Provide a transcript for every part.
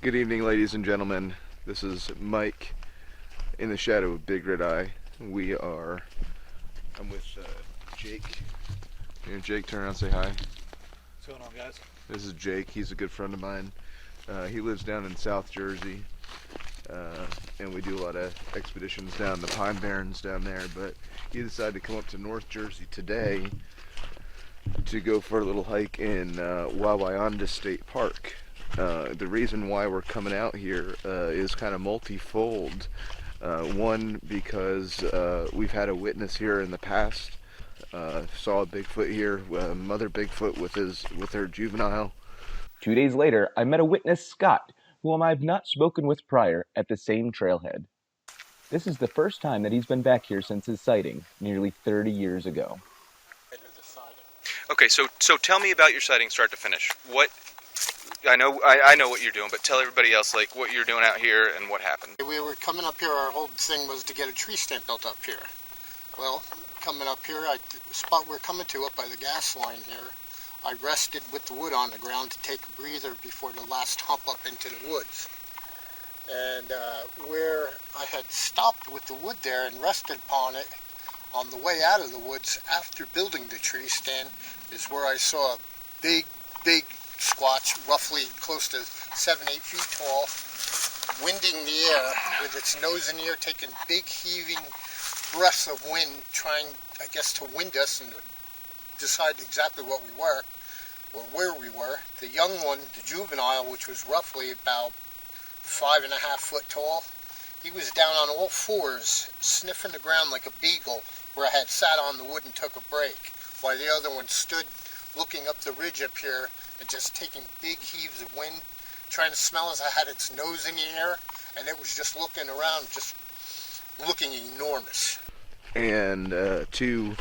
Good evening, ladies and gentlemen. This is Mike in the shadow of Big Red Eye. I'm with Jake. Here, Jake, turn around and say hi. What's going on, guys? This is Jake. He's a good friend of mine. He lives down in South Jersey, and we do a lot of expeditions down the Pine Barrens down there, but he decided to come up to North Jersey today to go for a little hike in Wawayanda State Park. The reason why we're coming out here is kind of multifold. One, because we've had a witness here in the past. Saw a Bigfoot here, mother Bigfoot with her juvenile. 2 days later, I met a witness, Scott, whom I've not spoken with prior, at the same trailhead. This is the first time that he's been back here since his sighting, nearly 30 years ago. Okay, so tell me about your sighting, start to finish. I know what you're doing, but tell everybody else like what you're doing out here and what happened. We were coming up here. Our whole thing was to get a tree stand built up here. Well, coming up here, the spot we're coming to up by the gas line here, I rested with the wood on the ground to take a breather before the last hump up into the woods. And where I had stopped with the wood there and rested upon it on the way out of the woods after building the tree stand is where I saw a big squatch, roughly close to 7-8 feet tall, winding the air with its nose in the air, taking big heaving breaths of wind, trying, I guess, to wind us and to decide exactly what we were, or where we were. The young one, the juvenile, which was roughly about 5.5 foot tall, he was down on all fours, sniffing the ground like a beagle, where I had sat on the wood and took a break, while the other one stood looking up the ridge up here and just taking big heaves of wind, trying to smell as I had its nose in the air, and it was just looking around, just looking enormous. And two,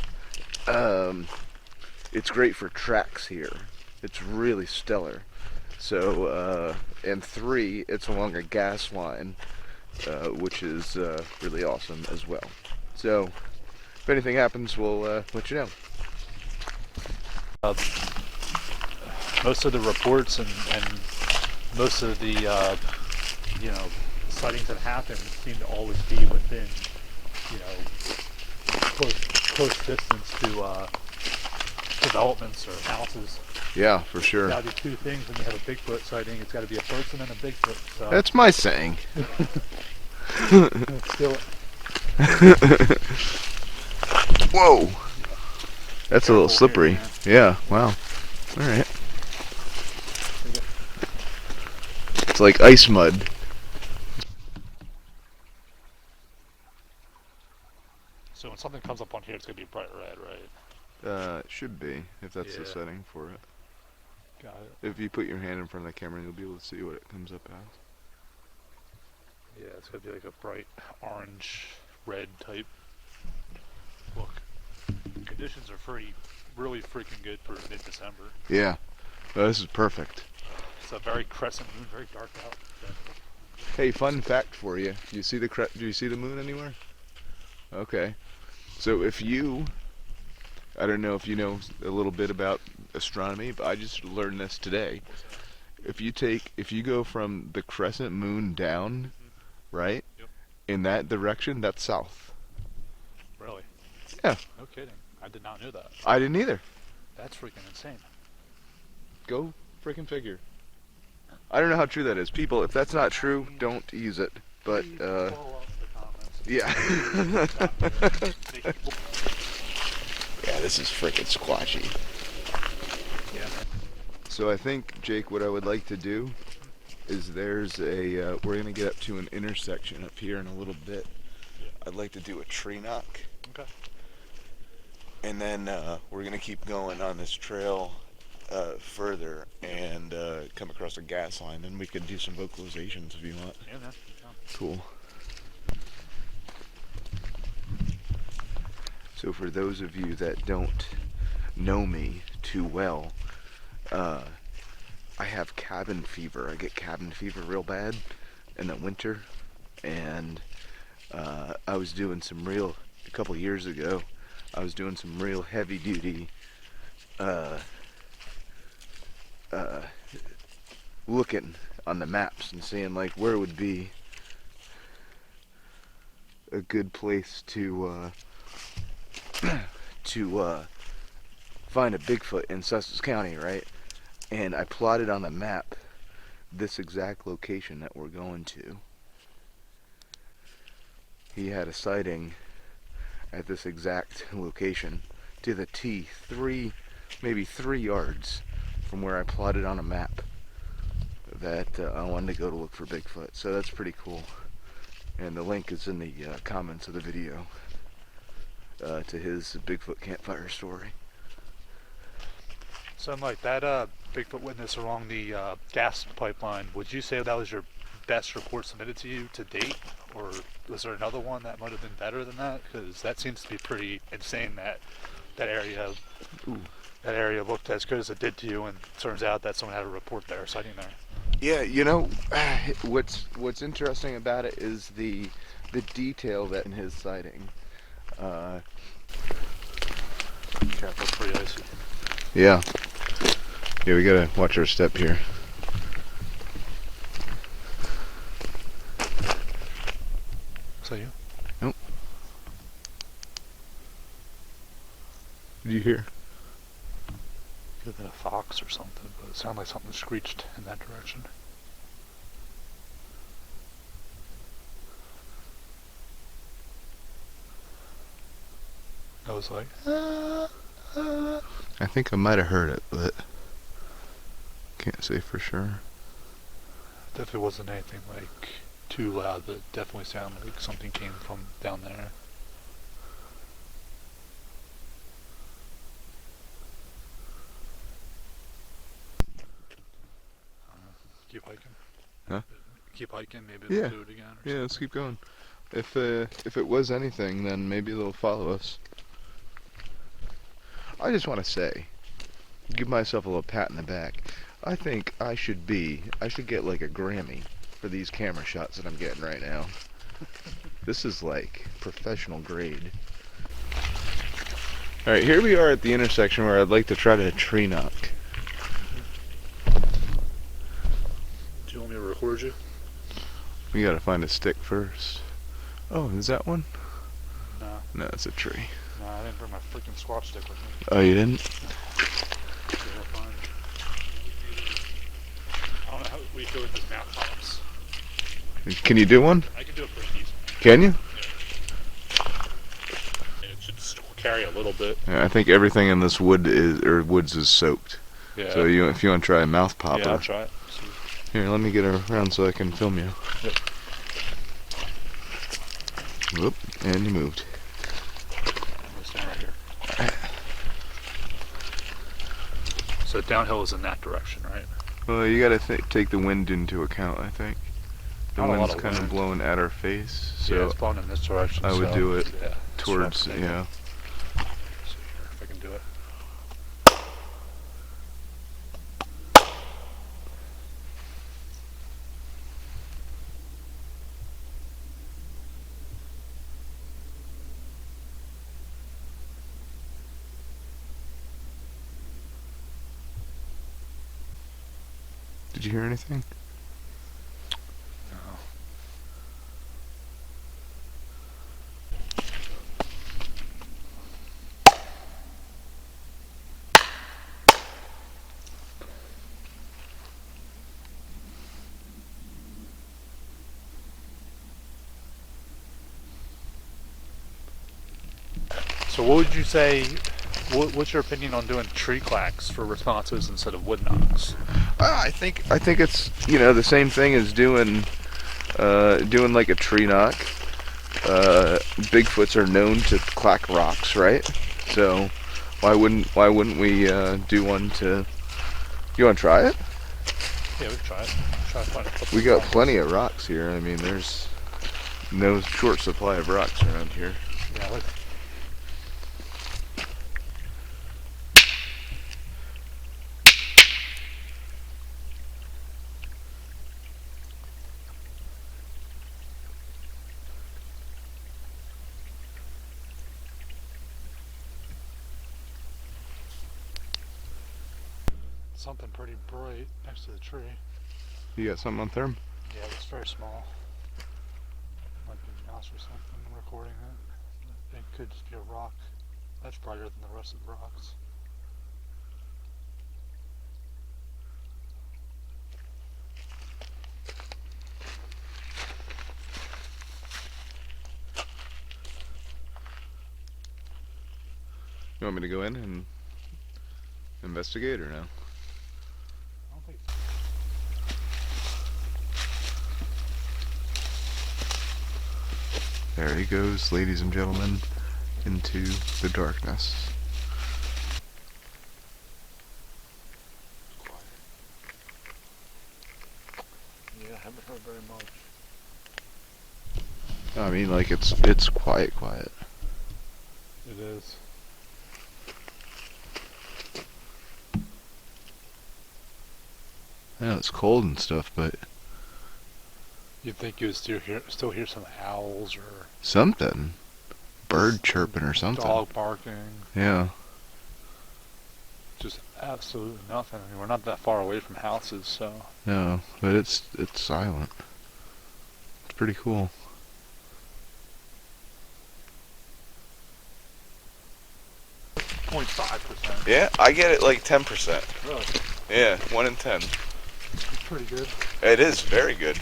it's great for tracks here. It's really stellar. So, and three, it's along a gas line, which is really awesome as well. So, if anything happens, we'll let you know. Most of the reports and most of the sightings that happen seem to always be within close distance to developments or houses. Yeah, for sure. It's got to be two things when you have a Bigfoot sighting. It's got to be a person and a Bigfoot. So. That's my saying. Let's do it. Whoa! That's a little slippery. Yeah, wow. Alright. It's like ice mud. So when something comes up on here, it's going to be bright red, right? It should be, if that's the setting for it. Got it. If you put your hand in front of the camera, you'll be able to see what it comes up as. Yeah, it's going to be like a bright orange, red type look. Conditions are really freaking good for mid-December. Yeah, this is perfect. It's a very crescent moon, very dark out. Hey, fun fact for you. Do you see the moon anywhere? Okay. So I don't know if you know a little bit about astronomy, but I just learned this today. If you go from the crescent moon down, right? Yep. In that direction, that's south. Really? Yeah. No kidding. I did not know that. I didn't either. That's freaking insane. Go freaking figure. I don't know how true that is. People, if that's not true, don't use it. But, yeah. Yeah, this is freaking squatchy. Yeah. So I think, Jake, what I would like to do is we're going to get up to an intersection up here in a little bit. Yeah. I'd like to do a tree knock. Okay. And then we're going to keep going on this trail further and come across a gas line. Then we could do some vocalizations if you want. Yeah, man. Cool. So for those of you that don't know me too well, I have cabin fever. I get cabin fever real bad in the winter, and I was doing a couple years ago, I was doing some real heavy duty looking on the maps and seeing like where would be a good place to find a Bigfoot in Sussex County, right? And I plotted on the map this exact location that we're going to. He had a sighting at this exact location to the T, maybe 3 yards from where I plotted on a map that I wanted to go to look for Bigfoot. So that's pretty cool. And the link is in the comments of the video to his Bigfoot campfire story. So, Mike, that Bigfoot witness along the gas pipeline, would you say that was your best report submitted to you to date? Or was there another one that might have been better than that? Because that seems to be pretty insane that that area looked as good as it did to you, and it turns out that someone had a report there, sighting there. Yeah, you know, what's interesting about it is the detail that in his sighting. Careful, it's pretty icy. Yeah. Yeah, we gotta watch our step here. Is that you? Nope. Did you hear? Could have been a fox or something, but it sounded like something screeched in that direction. I was like, I think I might have heard it, but can't say for sure. definitely wasn't anything like too loud, but it definitely sounded like something came from down there. Keep hiking. Huh? Keep hiking. Maybe Yeah. they'll do it again. Or Yeah, let's keep going. If it was anything, then maybe they'll follow us. I just want to say, give myself a little pat in the back. I think I should get like a Grammy for these camera shots that I'm getting right now. This is like professional grade. Alright, here we are at the intersection where I'd like to try to tree knock. Do you want me to record you? We gotta find a stick first. Oh, is that one? No. No, it's a tree. No, I didn't bring my freaking squash stick with me. Oh, you didn't? I don't know how we do with this mouth pops. Can you do one? I can do it pretty easy. Can you? It should still carry a little bit. Yeah, I think everything in this woods is soaked. Yeah. So if you want to try a mouth popper. Yeah, I'll try it. Here, let me get around so I can film you. Yep. Whoop, and you moved. I'm gonna stand right here. So downhill is in that direction, right? Well, you gotta take the wind into account, I think. The Not a lot wind's of kind of wind. blowing at our face, so Yeah, it's blowing in this direction. I would so, do it yeah, that's what I'm towards, thinking. yeah. See here if I can do it. Did you hear anything? No. So what would you say, what's your opinion on doing tree clacks for responses instead of wood knocks? I think it's the same thing as doing like a tree knock. Bigfoots are known to clack rocks, right? So why wouldn't we do one to? You want to try it? Yeah, we can try it. Try to find a couple We got of plenty of rocks here. I mean, there's no short supply of rocks around here. Yeah, like, something pretty bright next to the tree. You got something on therm? Yeah, it's very small. Might be a mouse or something recording it. It could just be a rock. That's brighter than the rest of the rocks. You want me to go in and investigate or no? I don't think There he goes, ladies and gentlemen, into the darkness. Yeah, I haven't heard very much. I mean, like, it's quiet. It is. I know it's cold and stuff, but You'd think you would still hear some owls or something. Bird chirping or something. dog barking. Yeah. Just absolutely nothing. I mean, we're not that far away from houses, so. No, but it's silent. It's pretty cool. 0.5%. Yeah, I get it like 10%. Really? Yeah, 1 in 10. It's pretty good. It is very good.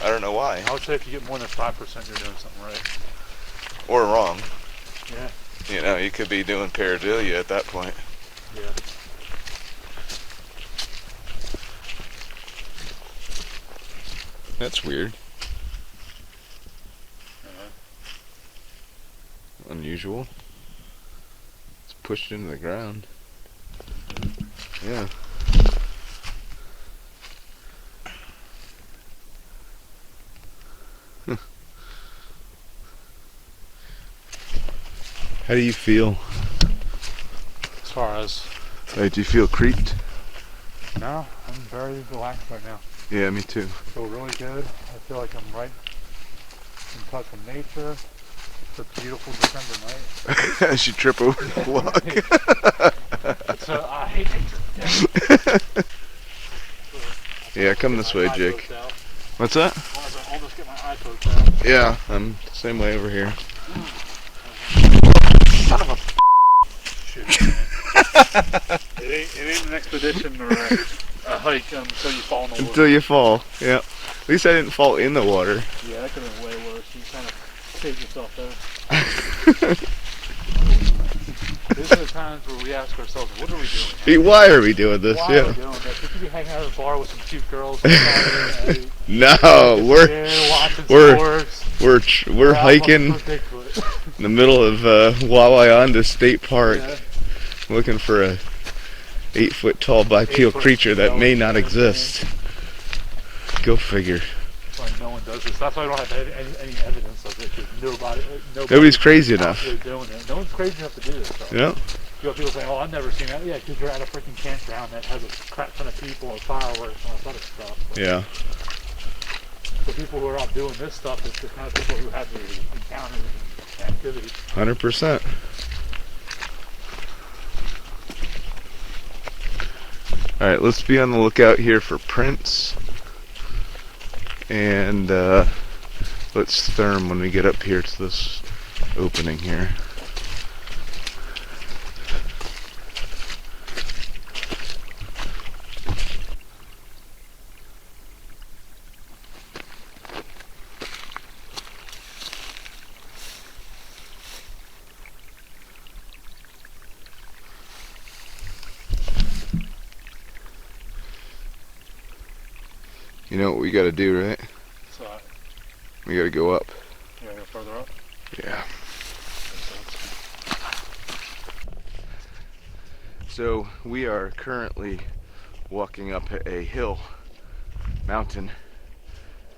I don't know why. I would say if you get more than 5%, you're doing something right. Or wrong. Yeah. You know, you could be doing pareidolia at that point. Yeah. That's weird. Unusual. It's pushed into the ground. Yeah. How do you feel? As far as. Like, do you feel creeped? No, I'm very relaxed right now. Yeah, me too. I feel really good. I feel like I'm right in touch with nature. It's a beautiful December night. As you trip over the block. I hate nature. Yeah, come this way, Jake. What's that? I'll just get my eye poked out. Yeah, I'm the same way over here. Son of a shoot, man. It ain't an expedition or a hike until you fall in the water. Until you fall, yeah. At least I didn't fall in the water. Yeah, that could have been way worse. You kind of saved yourself there. These are the times where we ask ourselves, what are we doing? Hey, why are we doing this? Why Yeah. are we doing this? We could be hanging out at a bar with some cute girls. No, watching we're sports. we're hiking For Bigfoot. in the middle of Wawayanda State Park, Yeah. looking for a 8-foot tall bipedal 8-foot creature that may not skeleton. exist. Go figure. That's why no one does this. That's why I don't have any evidence of it. Because Nobody's crazy enough. out there doing it. No one's crazy enough to do this. So. Yeah. You have people saying, "Oh, I've never seen that." Yeah, because you're at a freaking campground that has a crap ton of people and fireworks and all that other stuff. But Yeah. the people who are out doing this stuff, it's the kind of people who have the encounters and activities. 100%. Alright, let's be on the lookout here for prints. And let's therm when we get up here to this opening here. You know what we gotta do, right? So, We gotta go up. yeah, go further up. Yeah. So we are currently walking up a hill, mountain,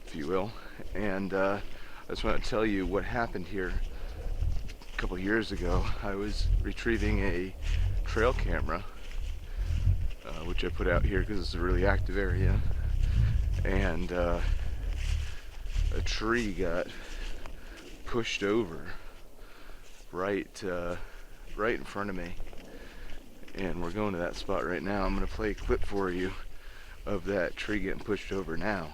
if you will, and I just want to tell you what happened here a couple years ago. I was retrieving a trail camera, which I put out here because it's a really active area, and a tree got pushed over right in front of me, and we're going to that spot right now. I'm going to play a clip for you of that tree getting pushed over now.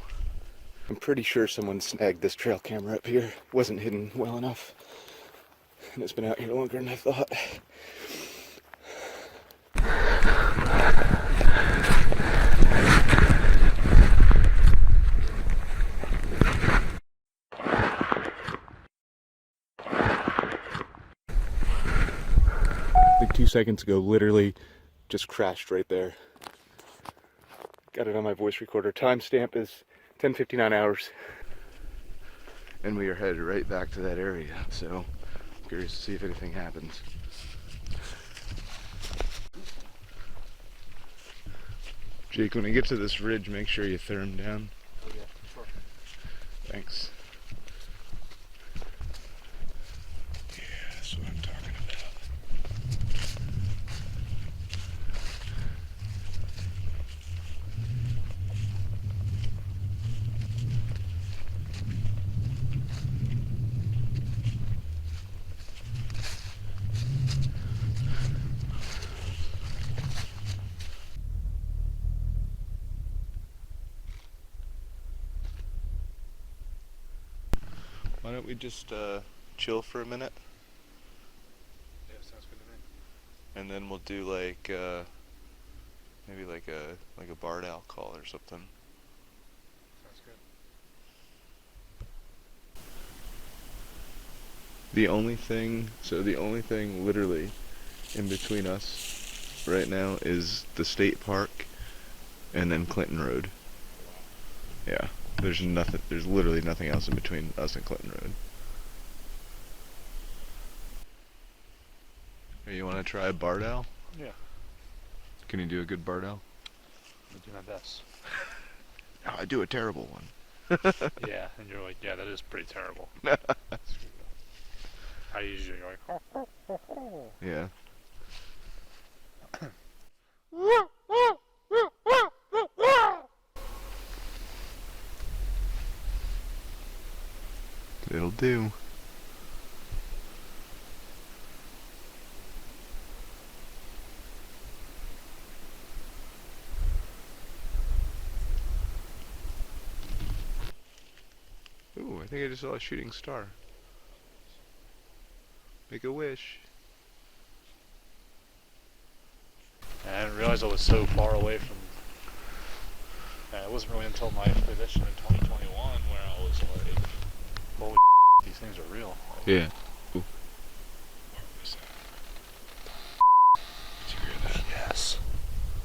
I'm pretty sure someone snagged this trail camera up here. Wasn't hidden well enough. And it's been out here longer than I thought. Like 2 seconds ago, literally just crashed right there. Got it on my voice recorder. Timestamp is 10:59 hours. And we are headed right back to that area, so I'm curious to see if anything happens. Jake, when you get to this ridge, make sure you therm down. Oh yeah, sure. Thanks. Yeah, that's what I'm talking about. Why don't we just chill for a minute? Yeah, sounds good to me. And then we'll do like maybe like a barred owl call or something. Sounds good. The only thing literally in between us right now is the state park and then Clinton Road. Yeah. There's literally nothing else in between us and Clinton Road. Hey, you want to try a barred owl? Yeah, Can you do a good barred owl? I'll do my best. Oh, I do a terrible one. Yeah, and you're like, yeah, that is pretty terrible. I usually go like, ho, ho, ho, ho. Yeah. It'll do. Ooh, I think I just saw a shooting star. Make a wish. And I didn't realize I was so far away from. It wasn't really until my expedition in 2021 where I was like, holy these things are real. Yeah. Ooh. Did you hear that? Yes.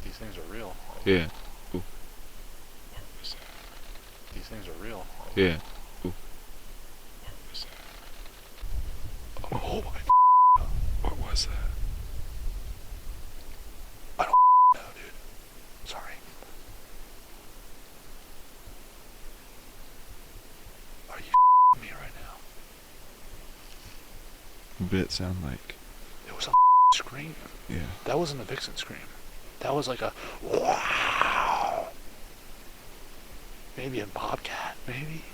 These things are real. Yeah. Ooh. These things are real. Yeah. Ooh. Oh my. What was that? I don't know, dude. Sorry. Are you me right now? What did it sound like? It was a scream. Yeah. That wasn't a vixen scream. That was like a wow. Maybe a bobcat, maybe.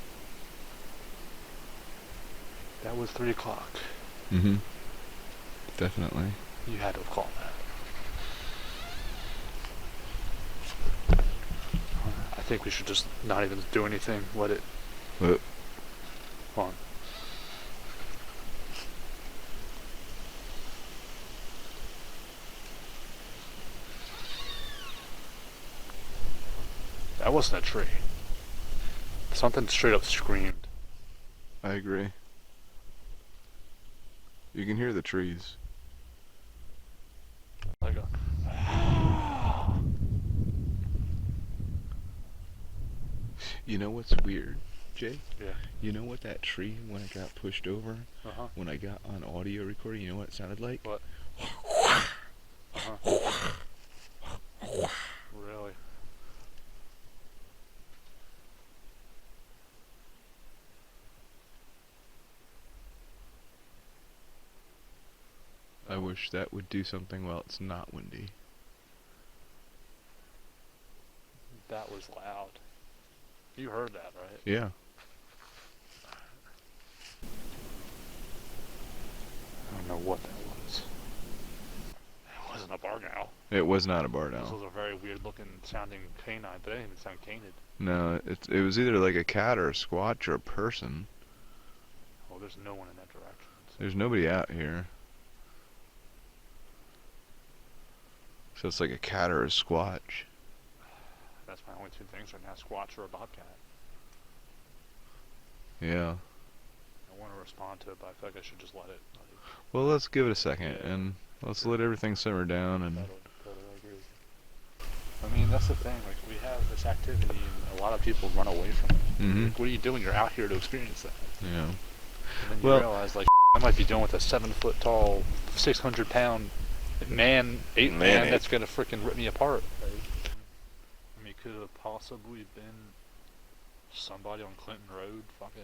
That was 3 o'clock. Mm-hmm. Definitely. You had to have called that. I think we should just not even do anything. Let it. What? Come on. That wasn't a tree. Something straight up screamed. I agree. You can hear the trees. Like a. You know what's weird, Jay? Yeah. You know what that tree, when it got pushed over, when I got on audio recording, you know what it sounded like? What? Really? I wish that would do something while it's not windy. That was loud. You heard that, right? Yeah. I don't know what that was. It wasn't a bark barn owl. It was not a barred This owl. was a very weird looking sounding canine, but it didn't even sound canid. No, it was either like a cat or a squatch or a person. Well, there's no one in that direction. So. There's nobody out here. So it's like a cat or a squatch. That's my only two things right now, squatch or a bobcat. Yeah. I want to respond to it, but I feel like I should just let it. Well, let's give it a second Yeah. and let's let everything simmer down and Totally agree with you. I mean, that's the thing. Like, we have this activity, and a lot of people run away from it. Mhm. Like, what are you doing? You're out here to experience that. yeah. And then you Well- realize, like, I might be dealing with a 7-foot tall, 600-pound man, ape man Man-ape. that's gonna freaking rip me apart. Right? I mean, could it have possibly been somebody on Clinton Road, fucking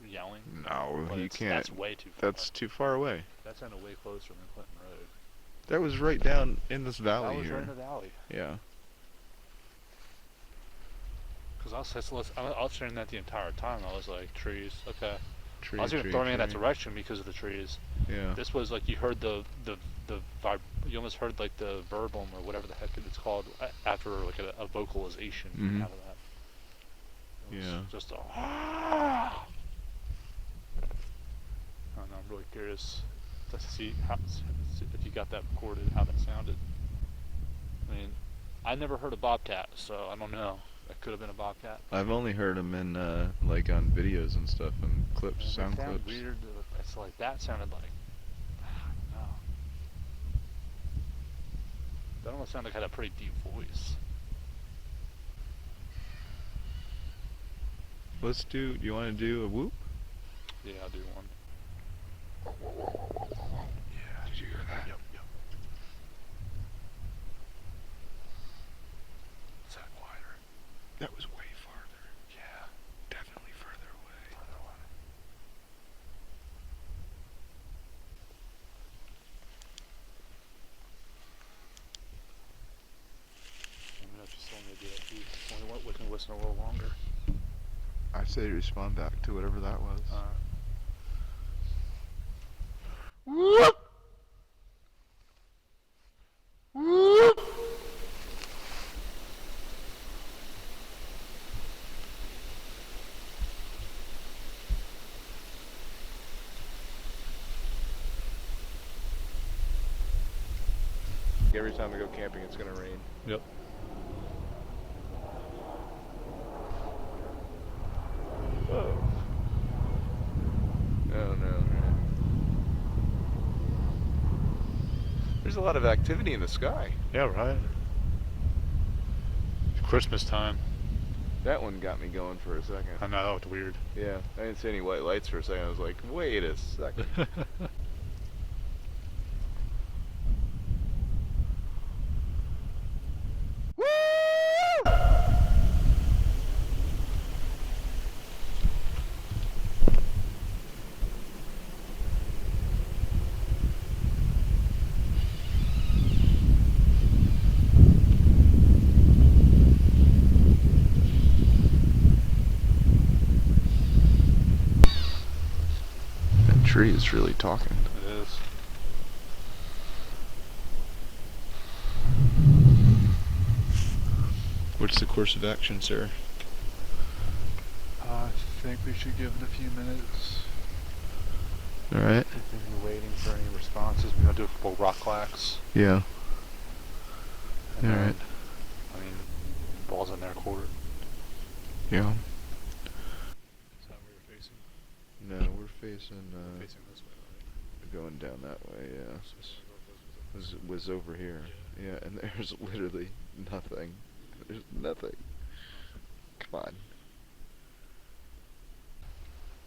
yelling? No, But you it's- can't. That's way too far. That's too far away. That's kind of way closer than Clinton Road. That was right down in this That valley was here. right in the valley. Yeah. Because I was hearing that the entire time. I was like, trees, okay. Tree, I was even tree, throwing in that tree. direction because of the trees. Yeah. This was like you heard you almost heard like the verbum or whatever the heck it's called after like a vocalization Mhm. out of that. It was Yeah. just a. I don't know. I'm really curious to see if you got that recorded, how that sounded. I mean, I never heard a bobcat, so I don't know. That could have been a bobcat. I've only heard them in like on videos and stuff and clips, It sound sounded clips. weird. It's like that sounded like. I don't know. That almost sounded like it had a pretty deep voice. Let's do. Do you want to do a whoop? Yeah, I'll do one. Yeah. Did you hear that? Yep. Is that quieter? That was way farther. Yeah. Definitely further away. Further away. Let me know if you still need to do that piece. We can listen a little longer. I say respond back to whatever that was. Whoop! Whoop! Every time we go camping, it's gonna rain. Yep. Oh. Oh no. There's a lot of activity in the sky. Yeah, right. Christmas time. That one got me going for a second. I know, that looked weird. Yeah, I didn't see any white lights for a second. I was like, wait a second. That tree is really talking. It is. What's the course of action, sir? I think we should give it a few minutes. Alright. Continue waiting for any responses. We're gonna do a couple rock clacks. Yeah. And All right. then, I mean, ball's in their court. Yeah. Is that where you're facing? No, we're facing, Facing this way, right? going down that way, yeah. Was over here. Yeah, and there's literally nothing. There's nothing. Come on.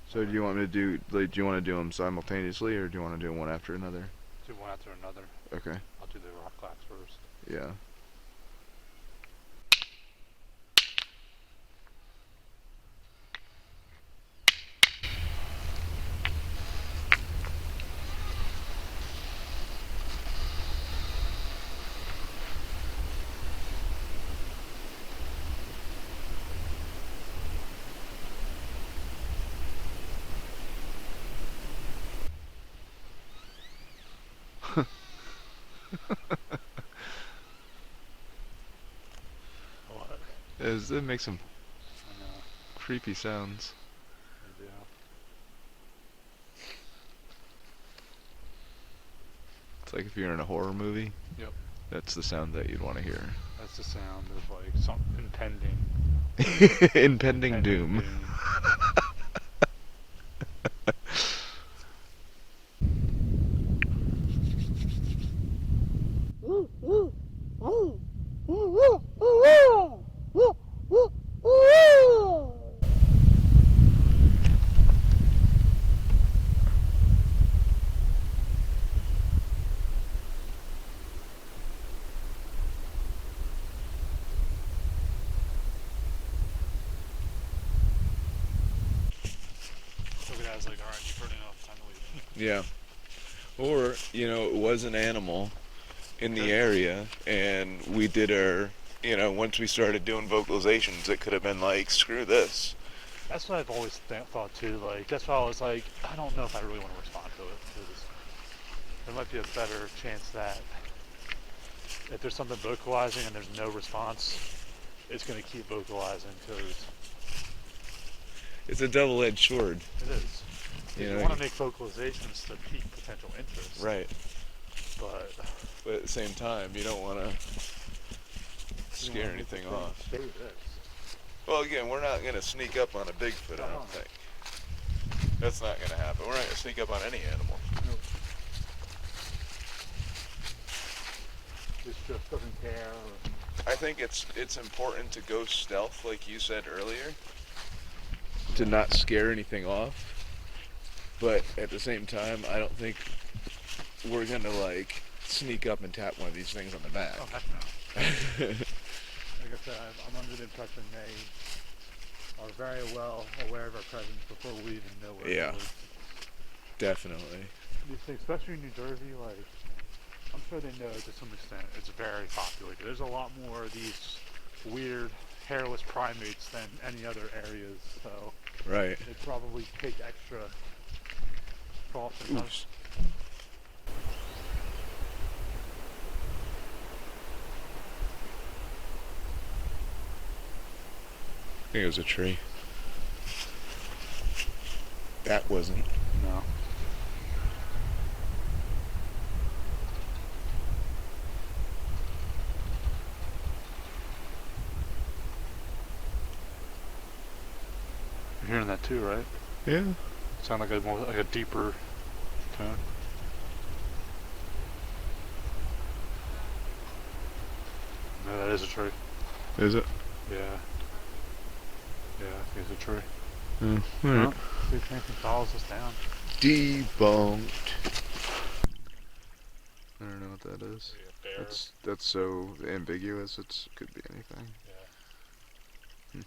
So do you want me to do, like, do you want to do them simultaneously, or do you want to do one after another? Do one after another. Okay. I'll do the rock clacks first. Yeah. It makes some I know. creepy sounds. They do. It's like if you're in a horror movie. Yep. That's the sound that you'd want to hear. That's the sound of like some impending Impending doom. Look at that, it's like, alright, you've heard enough, time to leave. Yeah. Or, it was an animal in the area, and we did our, once we started doing vocalizations, it could have been like, screw this. That's what I've always thought too. Like, that's why I was like, I don't know if I really want to respond to it, because there might be a better chance that if there's something vocalizing and there's no response, it's going to keep vocalizing, because It's a double-edged sword. it is. You want to make vocalizations to pique potential interest. Right. But But at the same time, you don't want to scare anything off. Stay with this. Well, again, we're not going to sneak up on a Bigfoot, I don't think. That's not going to happen. We're not going to sneak up on any animal. Nope. This just doesn't care. I think it's important to go stealth, like you said earlier, to not scare anything off. But at the same time, I don't think we're going to, like, sneak up and tap one of these things on the back. Oh, heck no. Like I said, I'm under the impression they are very well aware of our presence before we even know where Yeah. we live. Definitely. These things, especially in New Jersey, like, I'm sure they know to some extent it's very populated. There's a lot more of these weird hairless primates than any other areas, so Right. they probably take extra precautions. Oops. I think it was a tree. That wasn't. No. You're hearing that too, right? Yeah. Sound like a deeper tone. No, that is a tree. Is it? Yeah. Yeah, I think it's a tree. Oh, Well, alright. see if anything follows us down. Debunked. I don't know what that is. Maybe a bear. That's so ambiguous. It could be anything. Yeah.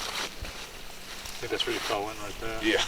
I think that's where you fell in right there. Yeah.